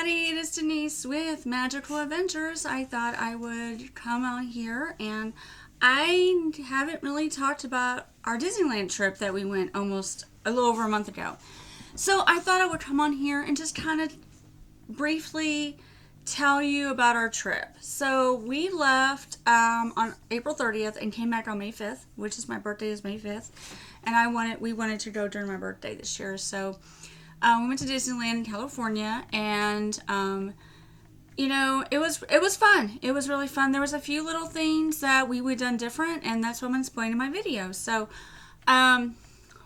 everybody, it is Denise with Magical Adventures. I thought I would come on here, and I haven't really talked about our Disneyland trip that we went almost a little over a month ago. So I thought I would come on here and just kind of briefly tell you about our trip. So we left on April 30th and came back on May 5th, which is my birthday is May 5th, and we wanted to go during my birthday this year. So we went to Disneyland in California, and it was fun. It was really fun. There was a few little things that we would have done different, and that's what I'm going to explain in my video. So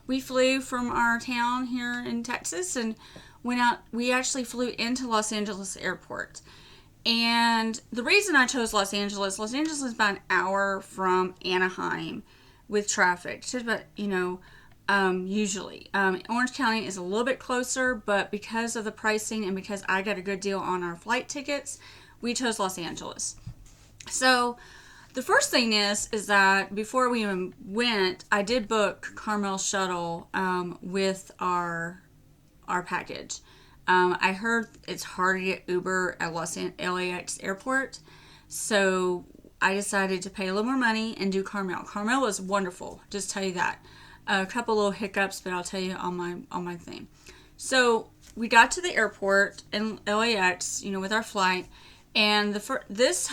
we flew from our town here in Texas and went out. We actually flew into Los Angeles Airport. And the reason I chose Los Angeles is about an hour from Anaheim with traffic. It's just about, usually. Orange County is a little bit closer, but because of the pricing and because I got a good deal on our flight tickets, we chose Los Angeles. So the first thing is that before we even went, I did book Carmel Shuttle with our package. I heard it's hard to get Uber at LAX Airport, so I decided to pay a little more money and do Carmel. Carmel was wonderful, just tell you that. A couple little hiccups, but I'll tell you on my thing. So we got to the airport in LAX, with our flight, and this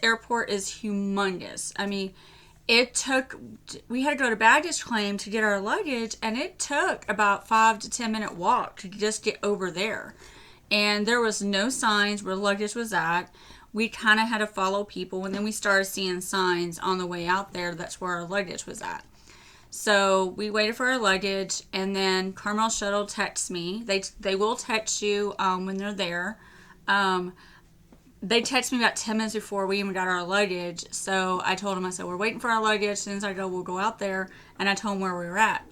airport is humongous. I mean, we had to go to baggage claim to get our luggage, and it took about 5 to 10 minute walk to just get over there. And there was no signs where the luggage was at. We kind of had to follow people, and then we started seeing signs on the way out there. That's where our luggage was at. So we waited for our luggage, and then Carmel Shuttle texts me. They will text you when they're there. They texted me about 10 minutes before we even got our luggage. So I told them, I said, we're waiting for our luggage. As soon as I go, we'll go out there. And I told them where we were at.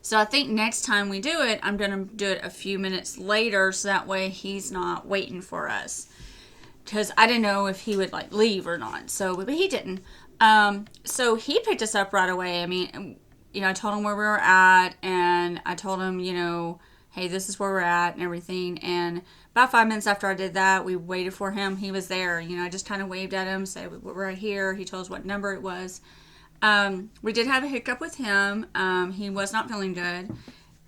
So I think next time we do it, I'm going to do it a few minutes later, so that way he's not waiting for us. Because I didn't know if he would leave or not. But he didn't. So he picked us up right away. I mean, I told him where we were at, and I told him, hey, this is where we're at and everything. And about 5 minutes after I did that, we waited for him. He was there. I just kind of waved at him, said, we're right here. He told us what number it was. We did have a hiccup with him. He was not feeling good.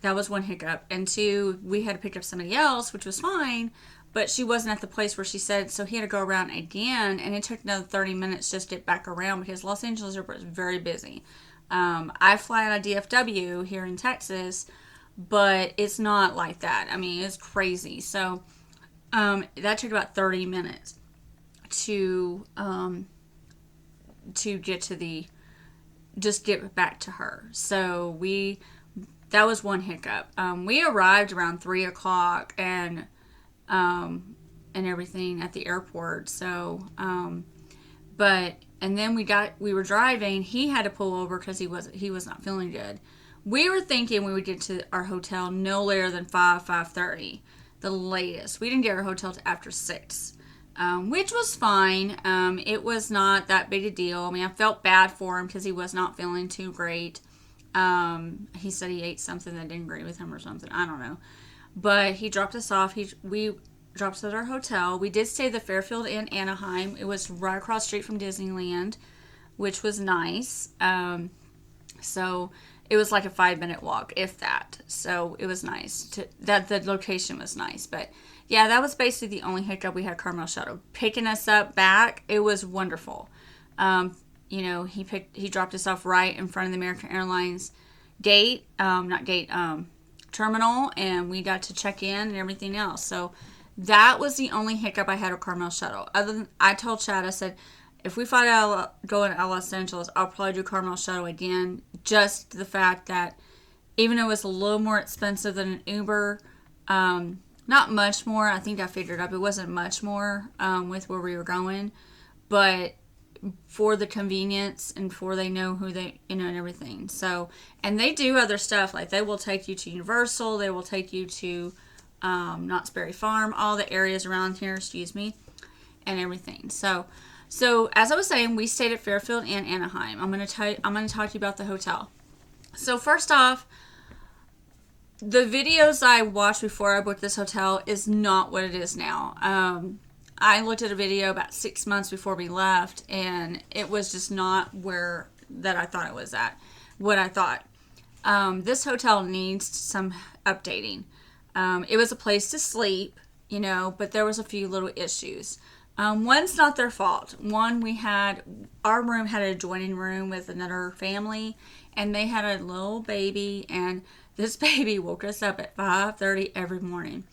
That was one hiccup. And two, we had to pick up somebody else, which was fine. But she wasn't at the place where she said, so he had to go around again, and it took another 30 minutes just to get back around because Los Angeles Airport is very busy. I fly out of DFW here in Texas, but it's not like that. I mean, it's crazy. So that took about 30 minutes to get back to her. So that was one hiccup. We arrived around 3 o'clock and everything at the airport. So, and then we were driving. He had to pull over because he was not feeling good. We were thinking we would get to our hotel no later than 5:30, the latest. We didn't get our hotel till after 6, which was fine. It was not that big a deal. I mean, I felt bad for him because he was not feeling too great. He said he ate something that didn't agree with him or something. I don't know. But he dropped us off. We dropped us at our hotel. We did stay at the Fairfield Inn Anaheim. It was right across the street from Disneyland, which was nice. So it was like a 5-minute walk, if that. So it was nice. That the location was nice. But yeah, that was basically the only hiccup we had. Carmel Shuttle picking us up back. It was wonderful. He dropped us off right in front of the American Airlines terminal, and we got to check in and everything else. So that was the only hiccup I had with Carmel Shuttle. Other than, I told Chad, I said, if we find out going to Los Angeles, I'll probably do Carmel Shuttle again. Just the fact that even though it was a little more expensive than an Uber, not much more. I think I figured up it wasn't much more with where we were going, but for the convenience and for they know who they, and everything. So, and they do other stuff, like they will take you to Universal, they will take you to Knott's Berry Farm, all the areas around here, and everything. So as I was saying, we stayed at Fairfield and Anaheim. I'm going to talk to you about the hotel. So first off, the videos I watched before I booked this hotel is not what it is now. I looked at a video about 6 months before we left, and it was just not where that I thought it was at. What I thought. This hotel needs some updating. It was a place to sleep, but there was a few little issues. One's not their fault. One, our room had an adjoining room with another family, and they had a little baby, and this baby woke us up at 5:30 every morning.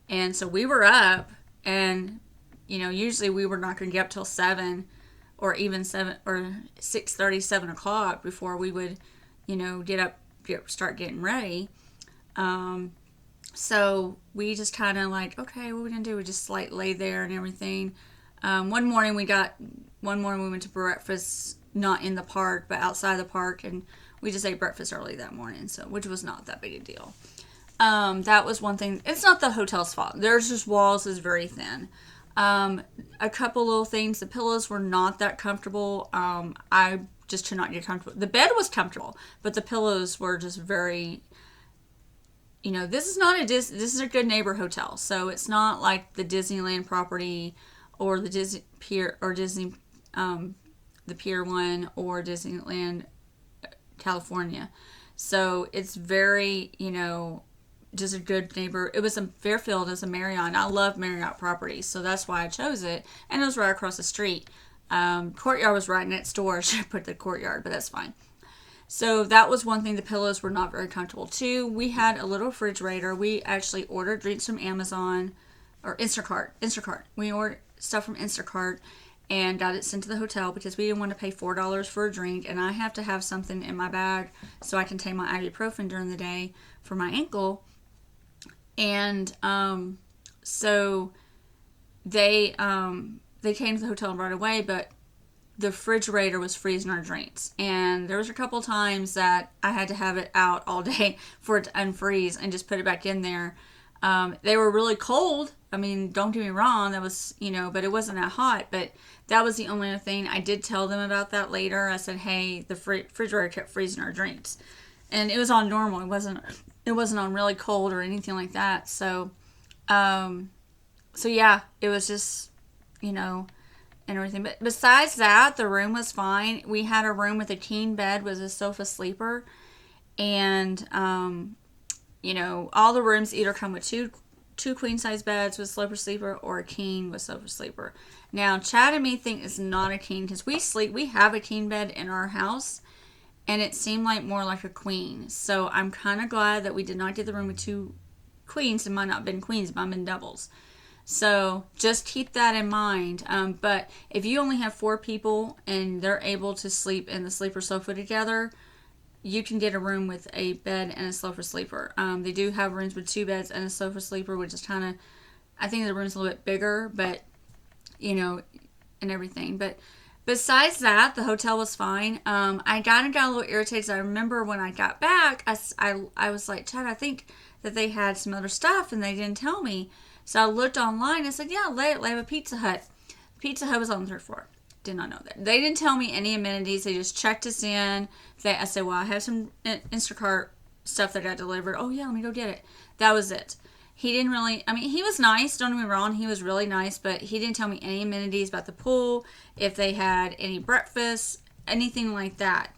And so we were up, and, usually we were not going to get up till 7 or even 7 or 6:30, 7 o'clock before we would, get up, start getting ready. So we just kind of like, okay, what are we going to do? We just lay there and everything. One morning we went to breakfast, not in the park, but outside the park, and we just ate breakfast early that morning, which was not that big a deal. That was one thing. It's not the hotel's fault. There's just walls is very thin. A couple little things. The pillows were not that comfortable. I just could not get comfortable. The bed was comfortable, but the pillows were just very, this is a good neighbor hotel. So it's not like the Disneyland property or the Disney Pier or Disney, the Pier 1 or Disneyland California. So it's very, just a good neighbor. It was in Fairfield as a Marriott. I love Marriott properties, so that's why I chose it. And it was right across the street. Courtyard was right next door. I should have put the courtyard, but that's fine. So that was one thing. The pillows were not very comfortable. Two, we had a little refrigerator. We actually ordered drinks from Amazon or Instacart. We ordered stuff from Instacart and got it sent to the hotel because we didn't want to pay $4 for a drink, and I have to have something in my bag so I can take my ibuprofen during the day for my ankle. And so they came to the hotel right away, but the refrigerator was freezing our drinks, and there was a couple times that I had to have it out all day for it to unfreeze and just put it back in there. They were really cold. I mean, don't get me wrong, that was, but it wasn't that hot. But that was the only other thing. I did tell them about that later. I said, hey, the refrigerator kept freezing our drinks, and it was on normal. It wasn't on really cold or anything like that. So yeah, it was just, and everything. But besides that, the room was fine. We had a room with a king bed with a sofa sleeper, and all the rooms either come with two queen size beds with sofa sleeper or a king with sofa sleeper. Now, Chad and me think it's not a king because we have a king bed in our house, and it seemed like more like a queen. So I'm kind of glad that we did not get the room with two queens. It might not have been queens, it might have been doubles. So just keep that in mind. But if you only have 4 people and they're able to sleep in the sleeper sofa together, you can get a room with a bed and a sofa sleeper. They do have rooms with 2 beds and a sofa sleeper, which is kind of, I think the room's a little bit bigger, but, and everything. But besides that, the hotel was fine. I got a little irritated. I remember when I got back, I was like, Chad, I think that they had some other stuff and they didn't tell me. So I looked online and said, yeah, they have a Pizza Hut. Pizza Hut was on the 3rd floor. Did not know that. They didn't tell me any amenities. They just checked us in. I said, well, I have some Instacart stuff that got delivered. Oh, yeah, let me go get it. That was it. He didn't really, he was nice. Don't get me wrong. He was really nice, but he didn't tell me any amenities about the pool, if they had any breakfast, anything like that.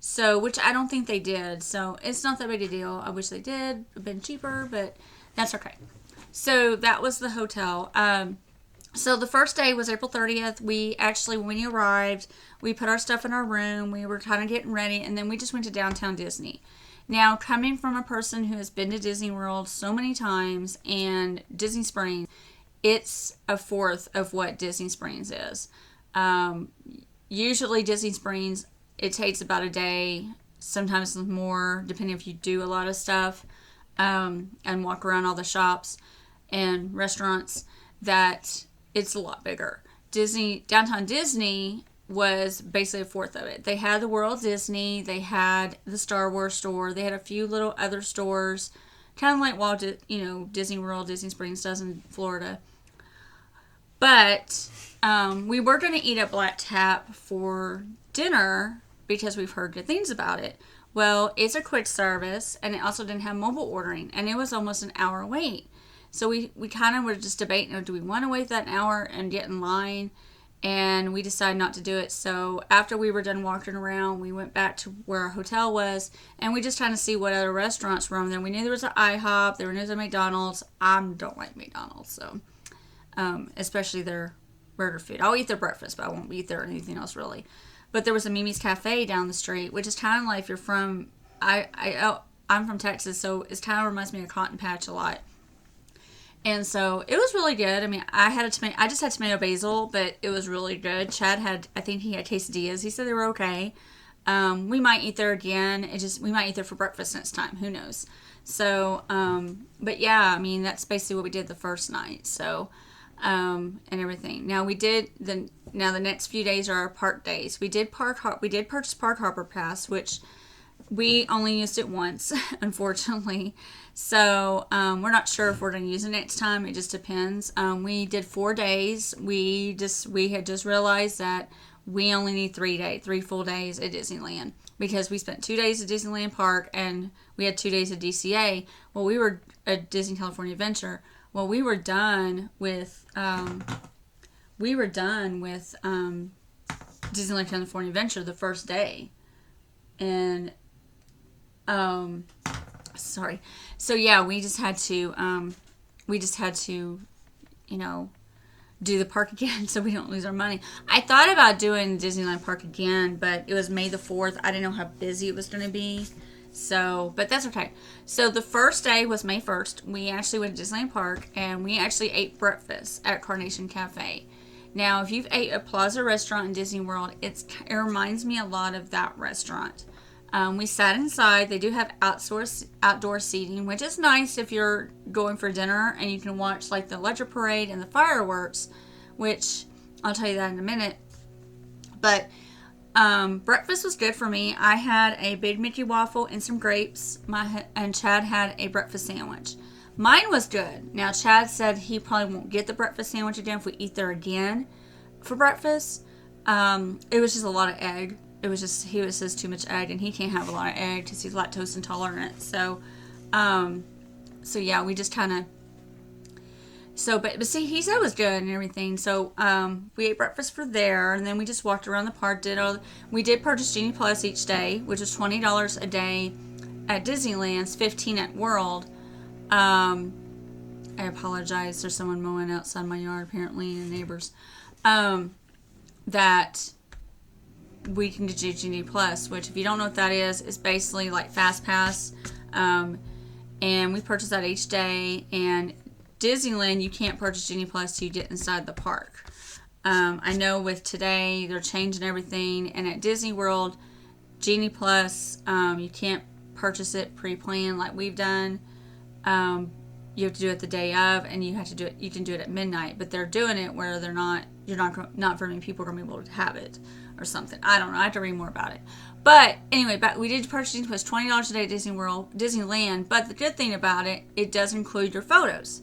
So, which I don't think they did. So, it's not that big a deal. I wish they did. It'd been cheaper, but that's okay. So, that was the hotel. So the first day was April 30th. We actually, when we arrived, we put our stuff in our room. We were kind of getting ready, and then we just went to downtown Disney. Now, coming from a person who has been to Disney World so many times and Disney Springs, it's a fourth of what Disney Springs is. Usually Disney Springs, it takes about a day, sometimes more, depending if you do a lot of stuff, and walk around all the shops and restaurants, that it's a lot bigger. Downtown Disney was basically a fourth of it. They had the World Disney, they had the Star Wars store, they had a few little other stores, kind of like Disney World, Disney Springs does in Florida. But we were going to eat at Black Tap for dinner because we've heard good things about it. Well, it's a quick service, and it also didn't have mobile ordering, and it was almost an hour wait. So we kind of were just debating, do we want to wait that hour and get in line? And we decided not to do it. So after we were done walking around, we went back to where our hotel was, and we just trying to see what other restaurants were on there. We knew there was an IHOP, there was a McDonald's. I don't like McDonald's, so especially their burger food. I'll eat their breakfast, but I won't eat their anything else really. But there was a Mimi's Cafe down the street, which is kind of like, if you're from, I'm from Texas, so it kind of reminds me of Cotton Patch a lot. And so it was really good. I mean, I just had tomato basil, but it was really good. Chad I think he had quesadillas. He said they were okay. We might eat there again. We might eat there for breakfast next time. Who knows? So, but yeah, I mean, that's basically what we did the first night. So, and everything. Now the next few days are our park days. We did purchase Park Harbor Pass, which we only used it once, unfortunately. So we're not sure if we're going to use it next time. It just depends. We did 4 days. We had just realized that we only need 3 full days at Disneyland, because we spent 2 days at Disneyland Park and we had 2 days at DCA. Well, we were at Disney California Adventure. Well, we were done with Disneyland California Adventure the first day, and sorry. So yeah, we just had to do the park again so we don't lose our money. I thought about doing Disneyland Park again, but it was May the 4th. I didn't know how busy it was going to be. So, but that's okay. So the first day was May 1st. We actually went to Disneyland Park, and we actually ate breakfast at Carnation Cafe. Now, if you've ate a Plaza restaurant in Disney World, it reminds me a lot of that restaurant. We sat inside. They do have outdoor seating, which is nice if you're going for dinner and you can watch like the Ledger Parade and the fireworks, which I'll tell you that in a minute. But breakfast was good for me. I had a Big Mickey waffle and some grapes. And Chad had a breakfast sandwich. Mine was good. Now, Chad said he probably won't get the breakfast sandwich again if we eat there again for breakfast. It was just a lot of egg. He says too much egg, and he can't have a lot of egg because he's lactose intolerant. So yeah, we just kind of. But see, he said it was good and everything. So we ate breakfast for there, and then we just walked around the park. We did purchase Genie Plus each day, which was $20 a day at Disneyland's, $15 at World. I apologize. There's someone mowing outside my yard, apparently, and neighbors. That we can do Genie Plus, which, if you don't know what that is basically like Fast Pass. And we purchased that each day. And Disneyland, you can't purchase Genie Plus till you get inside the park. I know with today, they're changing everything. And at Disney World, Genie Plus, you can't purchase it pre-planned like we've done. You have to do it the day of, and you can do it at midnight. But they're doing it where not very many people are going to be able to have it or something. I don't know. I have to read more about it. But anyway, we did purchase Genie Plus $20 a day at Disneyland. But the good thing about it, it does include your photos.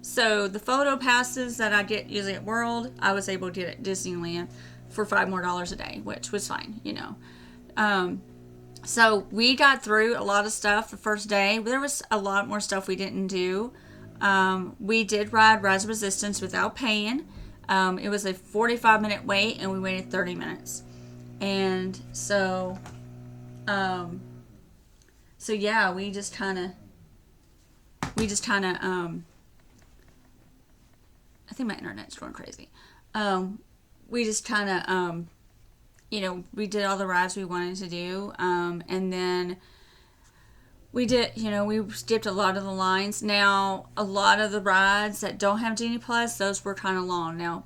So the photo passes that I get usually at World, I was able to get at Disneyland for $5 more a day, which was fine, So we got through a lot of stuff the first day. There was a lot more stuff we didn't do. We did ride Rise of Resistance without paying. It was a 45-minute wait, and we waited 30 minutes. And so yeah, we just kind of, I think my internet's going crazy. We just kind of, we did all the rides we wanted to do. And then we skipped a lot of the lines. Now, a lot of the rides that don't have Genie Plus, those were kind of long. Now,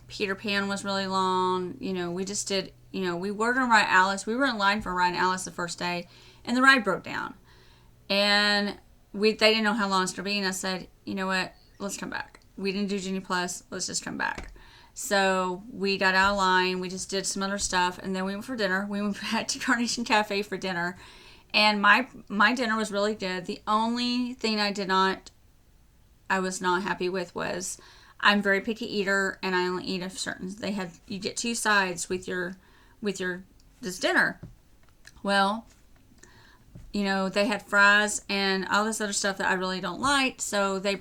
Peter Pan was really long. We just did, we were going to ride Alice. We were in line for riding Alice the first day, and the ride broke down. And they didn't know how long it's going to be. And I said, you know what? Let's come back. We didn't do Genie Plus. Let's just come back. So we got out of line. We just did some other stuff. And then we went for dinner. We went back to Carnation Cafe for dinner. And my dinner was really good. The only thing I was not happy with was, I'm a very picky eater, and I only eat a certain. You get 2 sides with this dinner. Well, you know, they had fries and all this other stuff that I really don't like. So they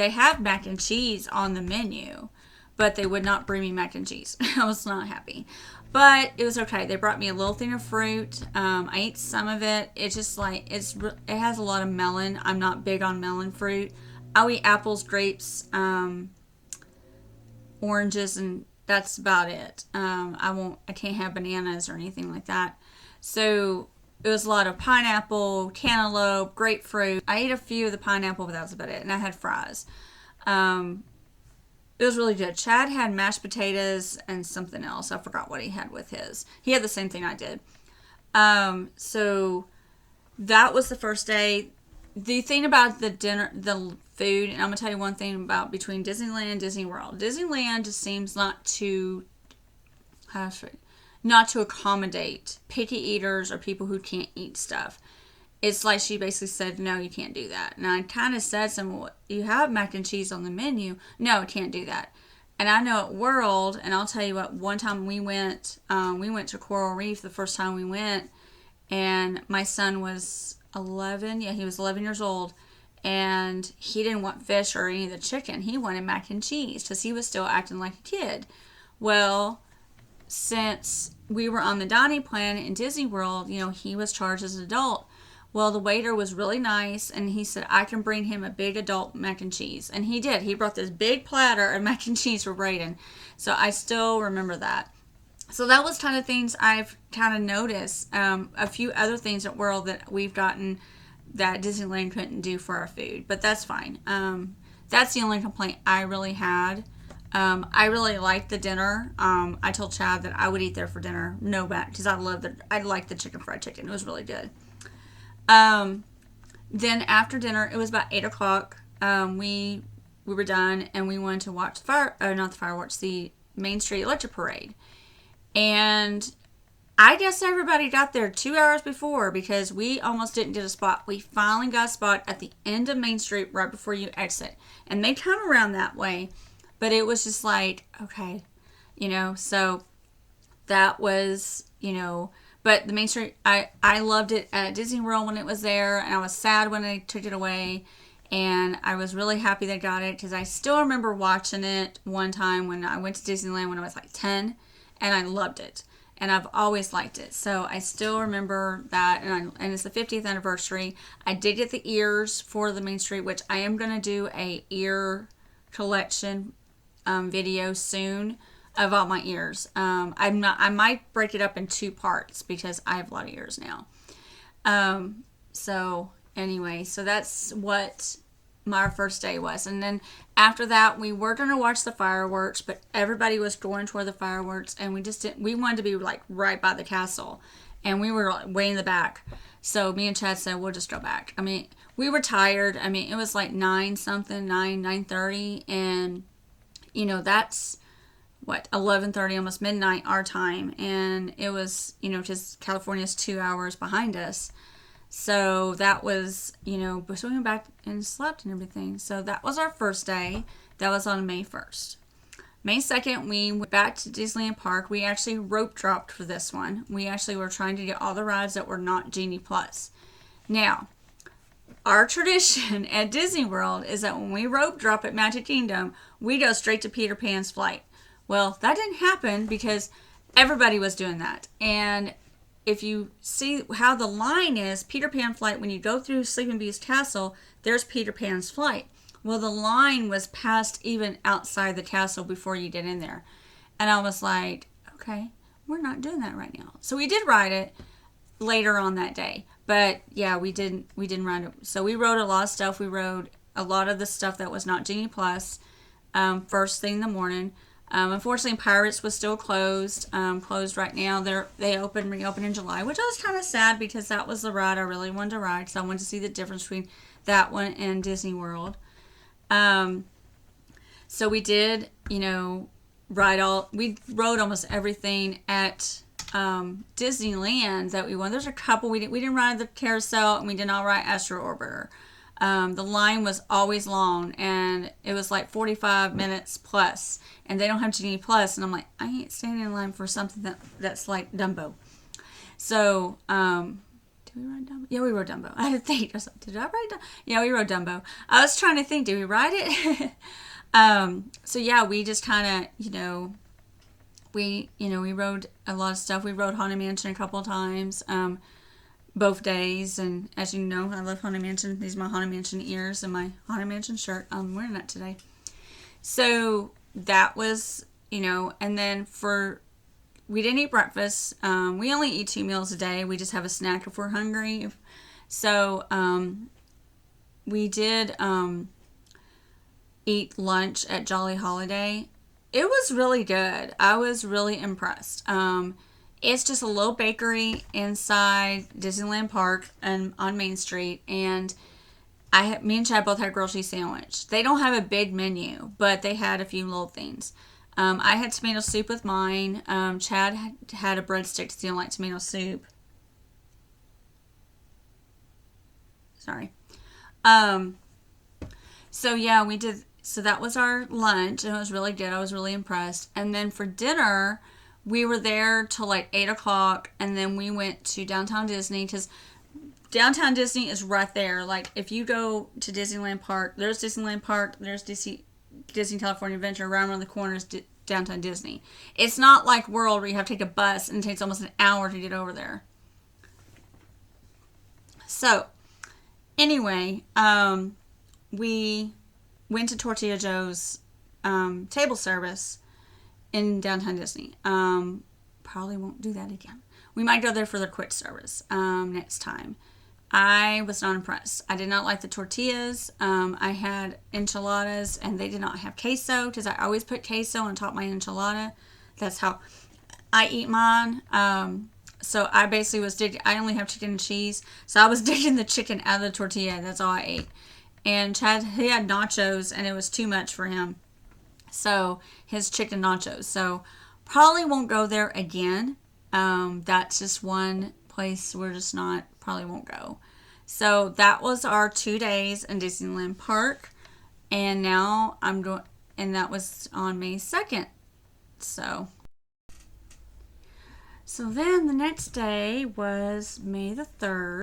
have mac and cheese on the menu, but they would not bring me mac and cheese. I was not happy. But it was okay. They brought me a little thing of fruit. I ate some of it. It's just like, it has a lot of melon. I'm not big on melon fruit. I'll eat apples, grapes, oranges, and that's about it. I can't have bananas or anything like that. So it was a lot of pineapple, cantaloupe, grapefruit. I ate a few of the pineapple, but that was about it. And I had fries. It was really good. Chad had mashed potatoes and something else. I forgot what he had with his. He had the same thing I did. So that was the first day. The thing about the food, and I'm going to tell you one thing about between Disneyland and Disney World. Disneyland just seems not to accommodate picky eaters or people who can't eat stuff. It's like she basically said, no, you can't do that. And I kind of said well, you have mac and cheese on the menu. No, can't do that. And I know at World, and I'll tell you what, one time we went to Coral Reef the first time we went, and my son was 11. Yeah, he was 11 years old. And he didn't want fish or any of the chicken. He wanted mac and cheese because he was still acting like a kid. Well, since we were on the dining plan in Disney World, you know, he was charged as an adult. Well, the waiter was really nice, and he said, I can bring him a big adult mac and cheese. And he did. He brought this big platter of mac and cheese for Brayden. So I still remember that. So that was kind of things I've kind of noticed. A few other things at World that we've gotten that Disneyland couldn't do for our food. But that's fine. That's the only complaint I really had. I really liked the dinner. I told Chad that I would eat there for dinner. No bad, because I like the fried chicken. It was really good. Then after dinner, it was about 8 o'clock. We were done, and we wanted to watch the Main Street Electric Parade. And I guess everybody got there 2 hours before because we almost didn't get a spot. We finally got a spot at the end of Main Street right before you exit. And they come around that way, but it was just like, okay, you know, so that was, you know, but the Main Street, I loved it at Disney World when it was there, and I was sad when they took it away, and I was really happy they got it, because I still remember watching it one time when I went to Disneyland when I was like 10, and I loved it, and I've always liked it, so I still remember that, and it's the 50th anniversary. I did get the ears for the Main Street, which I am going to do a ear collection video soon, of all my ears. I might break it up in 2 parts because I have a lot of ears now. So anyway, so that's what my first day was. And then after that, we were going to watch the fireworks, but everybody was going toward the fireworks, and we wanted to be like right by the castle, and we were like way in the back. So me and Chad said, we'll just go back. I mean, we were tired. I mean, it was like 9:30, and you know, that's 11:30, almost midnight our time, and it was, you know, just California's 2 hours behind us, so that was, you know, but we went back and slept and everything. So that was our first day. That was on May 1st. May 2nd, we went back to Disneyland Park. We actually rope dropped for this one. We actually were trying to get all the rides that were not Genie Plus. Now, our tradition at Disney World is that when we rope drop at Magic Kingdom, we go straight to Peter Pan's flight. Well, that didn't happen because everybody was doing that. And if you see how the line is, Peter Pan flight, when you go through Sleeping Beauty's castle, there's Peter Pan's flight. Well, the line was passed even outside the castle before you get in there. And I was like, okay, we're not doing that right now. So we did ride it later on that day. But yeah, we didn't ride it. So we rode a lot of stuff. We rode a lot of the stuff that was not Genie Plus first thing in the morning. Unfortunately, Pirates was still closed right now. They reopened in July, which I was kind of sad because that was the ride I really wanted to ride, because I wanted to see the difference between that one and Disney World. So we did, you know, we rode almost everything at Disneyland that we wanted. There's a couple we didn't ride the carousel, and we did not ride Astro Orbiter. The line was always long, and it was like 45 minutes plus, and they don't have Genie Plus, and I'm like, I ain't standing in line for something that's like Dumbo. So, Did we ride Dumbo? Yeah, we rode Dumbo. I had to think. I was like, did I ride Dumbo? Yeah, we rode Dumbo. I was trying to think, did we ride it? So yeah, we just kind of, we rode a lot of stuff. We rode Haunted Mansion a couple of times, both days. And as you know, I love Haunted Mansion. These are my Haunted Mansion ears and my Haunted Mansion shirt. I'm wearing that today. So that was, and then we didn't eat breakfast. We only eat 2 meals a day. We just have a snack if we're hungry. So we did eat lunch at Jolly Holiday. It was really good. I was really impressed. It's just a little bakery inside Disneyland Park and on Main Street, and me and Chad both had a grilled cheese sandwich. They don't have a big menu, but they had a few little things. I had tomato soup with mine. Chad had a breadstick because he don't like tomato soup. Sorry. So yeah, we did. So that was our lunch, and it was really good. I was really impressed. And then for dinner, we were there till like 8 o'clock, and then we went to Downtown Disney because Downtown Disney is right there. Like if you go to Disneyland Park, there's Disneyland Park, there's Disney California Adventure. Right around the corner is Downtown Disney. It's not like World where you have to take a bus and it takes almost an hour to get over there. So anyway, we went to Tortilla Joe's table service in Downtown Disney. Probably won't do that again. We might go there for the quick service next time. I was not impressed. I did not like the tortillas. I had enchiladas, and they did not have queso, because I always put queso on top of my enchilada. That's how I eat mine. So I basically was I only have chicken and cheese, so I was digging the chicken out of the tortilla. That's all I ate. And Chad, he had nachos, and it was too much for him. So his chicken nachos. So probably won't go there again. That's just one place we're just probably won't go. So that was our 2 days in Disneyland Park, and now and that was on May 2nd. So then the next day was May the 3rd,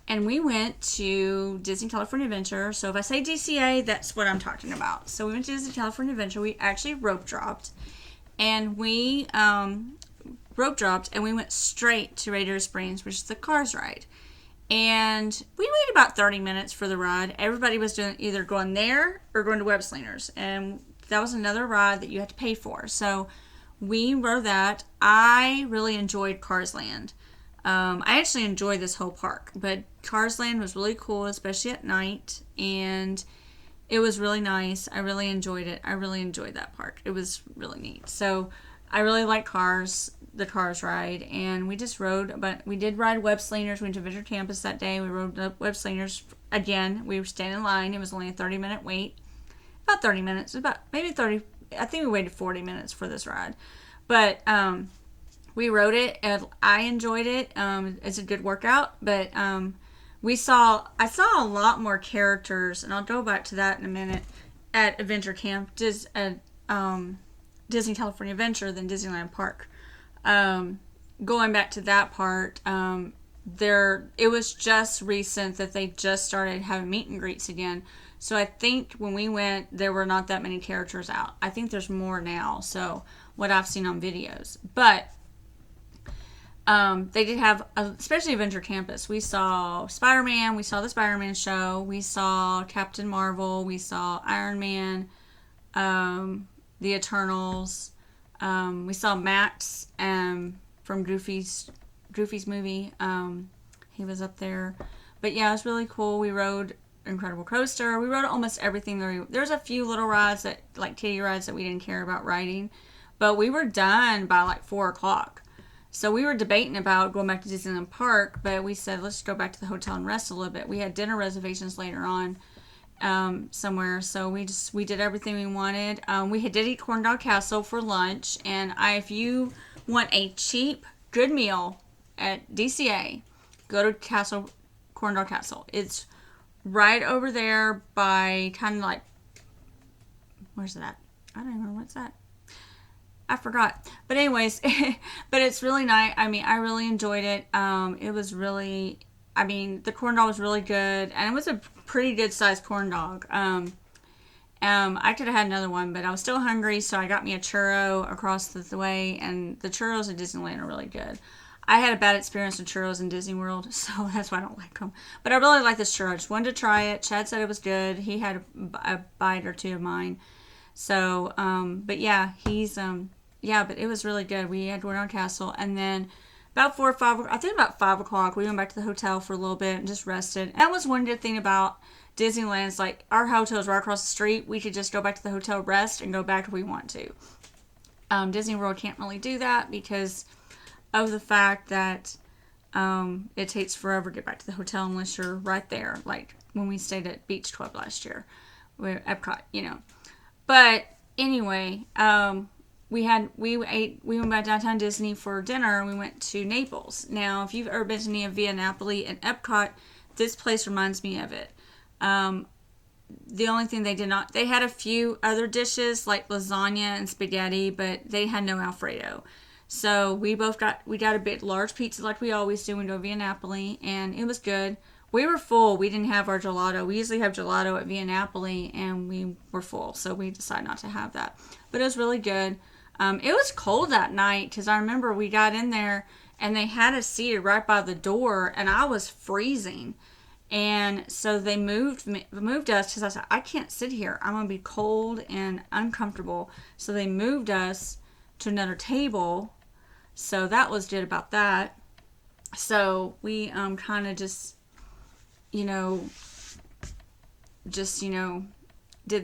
and we went to Disney California Adventure. So if I say DCA, that's what I'm talking about. So we went to Disney California Adventure. We actually rope dropped, and we went straight to Radiator Springs, which is the Cars ride. And we waited about 30 minutes for the ride. Everybody was either going there or going to Web Slingers. And that was another ride that you had to pay for. So we rode that. I really enjoyed Cars Land. I actually enjoyed this whole park. But Cars Land was really cool, especially at night. And it was really nice. I really enjoyed it. I really enjoyed that park. It was really neat. So I really like the Cars ride, and we just rode, but we did ride Web Slingers. We went to Adventure Campus that day. We rode Web Slingers again. We were standing in line. It was only a 30-minute wait. About 30 minutes. About maybe 30. I think we waited 40 minutes for this ride. But we rode it, and I enjoyed it. It's a good workout, but I saw a lot more characters, and I'll go back to that in a minute, at Adventure Camp, Disney California Adventure than Disneyland Park. Going back to that part, it was just recent that they just started having meet and greets again. So I think when we went, there were not that many characters out. I think there's more now, so what I've seen on videos. But they did have, especially Adventure Campus, we saw Spider-Man, we saw the Spider-Man show, we saw Captain Marvel, we saw Iron Man, the Eternals. We saw Max from Goofy's movie. He was up there. But yeah, it was really cool. We rode Incredible Coaster. We rode almost everything. There's a few little rides like kiddie rides that we didn't care about riding. But we were done by like 4 o'clock. So we were debating about going back to Disneyland Park, but we said, let's go back to the hotel and rest a little bit. We had dinner reservations later on. Somewhere, so we did everything we wanted. We did eat Corn Dog Castle for lunch, and if you want a cheap, good meal at DCA, go to Corn Dog Castle. It's right over there by kind of like, where's it at? I don't even know what's that. I forgot. But anyways, but it's really nice. I mean, I really enjoyed it. It was really, I mean, the corn dog was really good, and it was a pretty good sized corn dog. I could have had another one, but I was still hungry, so I got me a churro across the way, and the churros at Disneyland are really good. I had a bad experience with churros in Disney World, so that's why I don't like them. But I really like this churro. I just wanted to try it. Chad said it was good. He had a bite or two of mine. So, but yeah, yeah, but it was really good. We had Dornell Castle, and then about 4 or 5, I think about 5 o'clock, we went back to the hotel for a little bit and just rested. And that was one good thing about Disneyland. It's like our hotel is right across the street. We could just go back to the hotel, rest, and go back if we want to. Disney World can't really do that because of the fact that it takes forever to get back to the hotel unless you're right there, like when we stayed at Beach Club last year, where Epcot, But anyway, we went back downtown Disney for dinner, and we went to Naples. Now, if you've ever been to any of Via Napoli and Epcot, this place reminds me of it. The only thing they had a few other dishes like lasagna and spaghetti, but they had no Alfredo. So we got a bit large pizza like we always do when we go to Via Napoli, and it was good. We were full. We didn't have our gelato. We usually have gelato at Via Napoli, and we were full, so we decided not to have that. But it was really good. It was cold that night because I remember we got in there, and they had us seated right by the door, and I was freezing. And so they moved us because I said, I can't sit here. I'm going to be cold and uncomfortable. So they moved us to another table. So that was good about that. So we kind of just did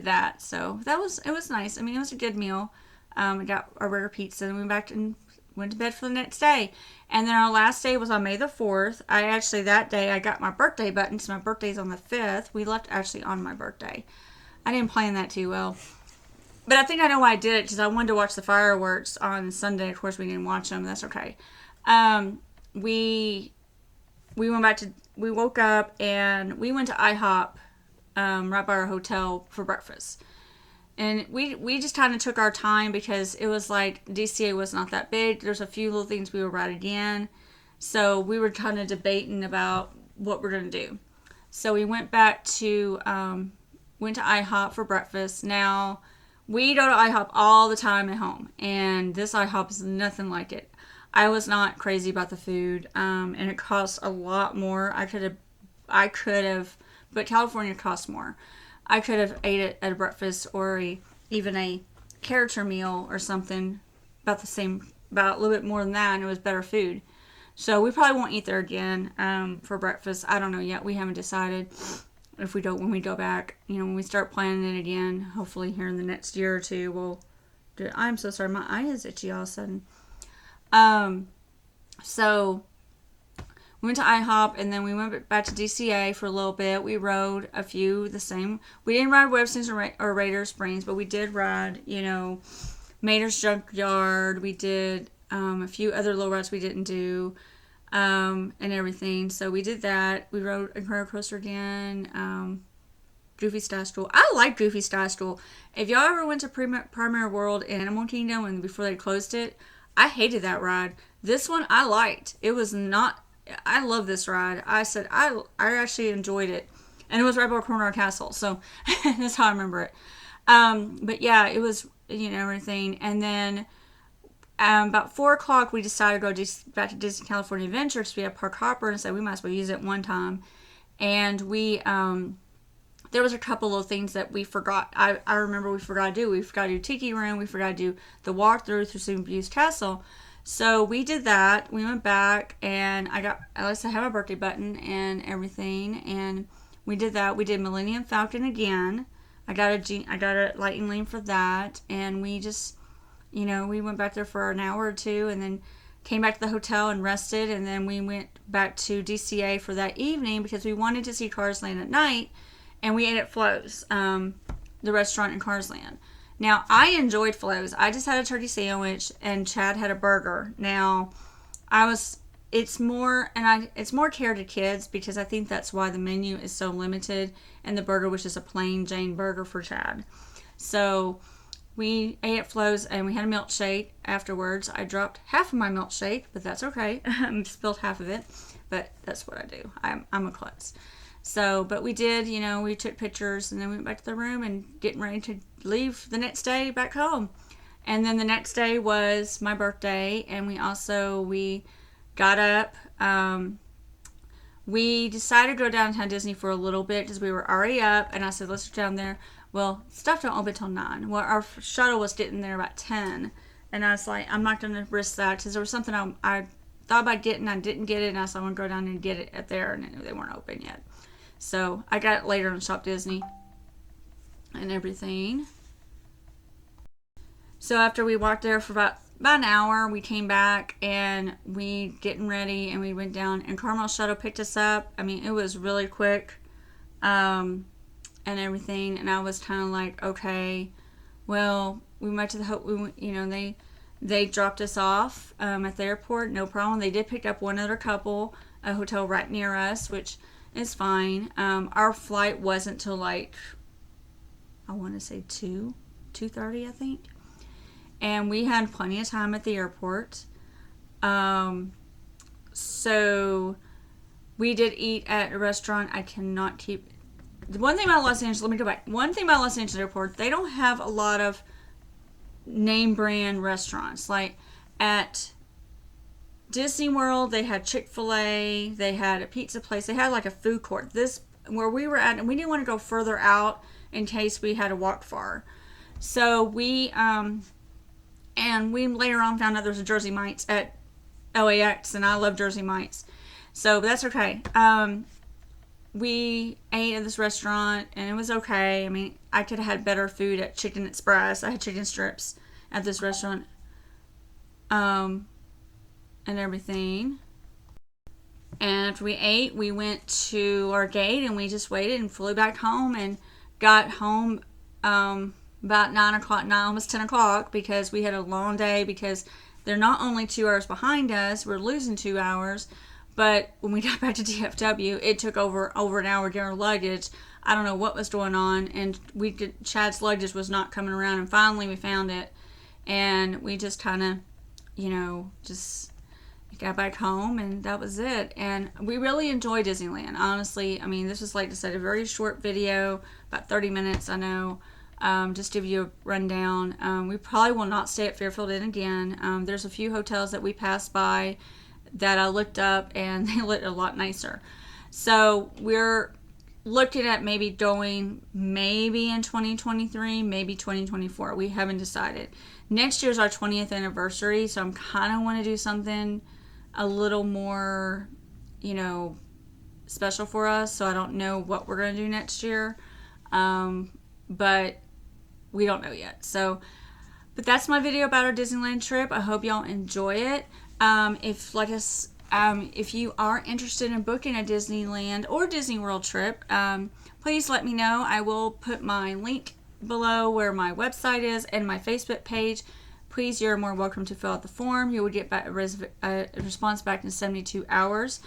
that. So it was nice. I mean, it was a good meal. We got our burger pizza, and we went to bed for the next day. And then our last day was on May the 4th. That day I got my birthday button, so my birthday's on the 5th. We left actually on my birthday. I didn't plan that too well. But I think I know why I did it, because I wanted to watch the fireworks on Sunday. Of course, we didn't watch them. That's okay. We woke up and we went to IHOP right by our hotel for breakfast. And we just kind of took our time because it was like DCA was not that big. There's a few little things we were right again. So we were kind of debating about what we're going to do. So we went to IHOP for breakfast. Now, we go to IHOP all the time at home, and this IHOP is nothing like it. I was not crazy about the food, and it costs a lot more. I could have, but California costs more. I could have ate it at a breakfast or even a character meal or something about a little bit more than that, and it was better food. So we probably won't eat there again for breakfast. I don't know yet. We haven't decided when we go back. When we start planning it again, hopefully here in the next year or two, we'll do it. I'm so sorry. My eye is itchy all of a sudden. So we went to IHOP, and then we went back to DCA for a little bit. We rode a few the same. We didn't ride Webstings or Raider Springs, but we did ride, Mater's Junkyard. We did a few other little rides we didn't do, and everything. So we did that. We rode Incredicoaster again. Goofy Sky School. I like Goofy Sky School. If y'all ever went to Primary World in Animal Kingdom and before they closed it, I hated that ride. This one I liked. It was not... I love this ride. I said I actually enjoyed it, and it was right by Cornwall Castle, so that's how I remember it. But yeah, it was everything. And then about 4 o'clock, we decided to go back to Disney California Adventure because we had Park Hopper, and said we might as well use it one time. And we there was a couple of things that we forgot. I remember we forgot to do. We forgot to do Tiki Room. We forgot to do the walkthrough through Sleeping Beauty's Castle. So we did that. We went back, and I have my birthday button and everything, and we did that. We did Millennium Falcon again. I got a lightning lane for that, and we just, we went back there for an hour or two, and then came back to the hotel and rested, and then we went back to DCA for that evening because we wanted to see Cars Land at night, and we ate at Flo's, the restaurant in Cars Land. Now, I enjoyed Flo's. I just had a turkey sandwich, and Chad had a burger. Now, it's more catered to kids because I think that's why the menu is so limited, and the burger was just a plain Jane burger for Chad. So, we ate at Flo's and we had a milkshake afterwards. I dropped half of my milkshake, but that's okay. I spilled half of it, but that's what I do. I'm a klutz. So, but we did, you know, we took pictures and then we went back to the room and getting ready to leave the next day back home. And then the next day was my birthday, and we got up. We decided to go downtown Disney for a little bit because we were already up, and I said, let's go down there. Well, stuff don't open till 9. Well, our shuttle was getting there about 10, and I was like, I'm not going to risk that because there was something I thought about getting, I didn't get it, and I said, I want to go down and get it at there, and they weren't open yet. So I got it later on Shop Disney and everything. So after we walked there for about an hour, we came back and we getting ready and we went down and Carmel's shuttle picked us up. I mean, it was really quick and everything. And I was kind of like, okay, well, we went to the they dropped us off at the airport. No problem. They did pick up one other couple, a hotel right near us, which is fine. Our flight wasn't till like, I want to say 2:30, I think. And we had plenty of time at the airport. So we did eat at a restaurant. I cannot keep... One thing about Los Angeles, let me go back. One thing about Los Angeles Airport, they don't have a lot of name brand restaurants. Like at Disney World, they had Chick-fil-A, they had a pizza place, they had like a food court. This, where we were at, and we didn't want to go further out in case we had to walk far. So we later on found out there was a Jersey Mike's at LAX, and I love Jersey Mike's. So that's okay. We ate at this restaurant, and it was okay. I mean, I could have had better food at Chicken Express. I had chicken strips at this restaurant. And everything. And after we ate, we went to our gate, and we just waited and flew back home and got home about 9 o'clock, almost 10 o'clock, because we had a long day, because they're not only 2 hours behind us, we're losing 2 hours, but when we got back to DFW, it took over an hour to get our luggage. I don't know what was going on, and Chad's luggage was not coming around, and finally we found it, and we just kind of, just got back home, and that was it. And we really enjoyed Disneyland, honestly. I mean, this was, like I said, a very short video, about 30 minutes, I know. Just to give you a rundown. We probably will not stay at Fairfield Inn again. There's a few hotels that we passed by that I looked up, and they looked a lot nicer. So we're looking at maybe going maybe in 2023, maybe 2024. We haven't decided. Next year's our 20th anniversary, so I'm kind of want to do something a little more, special for us. So I don't know what we're going to do next year. But we don't know yet. So, but that's my video about our Disneyland trip. I hope y'all enjoy it. If you are interested in booking a Disneyland or Disney World trip, please let me know. I will put my link below where my website is and my Facebook page. Please, you're more welcome to fill out the form. You will get back a response back in 72 hours.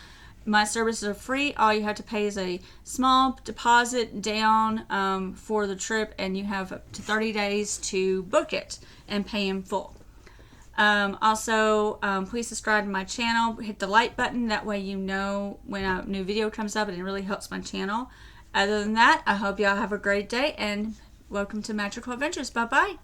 My services are free. All you have to pay is a small deposit down for the trip, and you have up to 30 days to book it and pay in full. Also, please subscribe to my channel. Hit the like button. That way you know when a new video comes up, and it really helps my channel. Other than that, I hope y'all have a great day, and welcome to Magical Adventures. Bye-bye.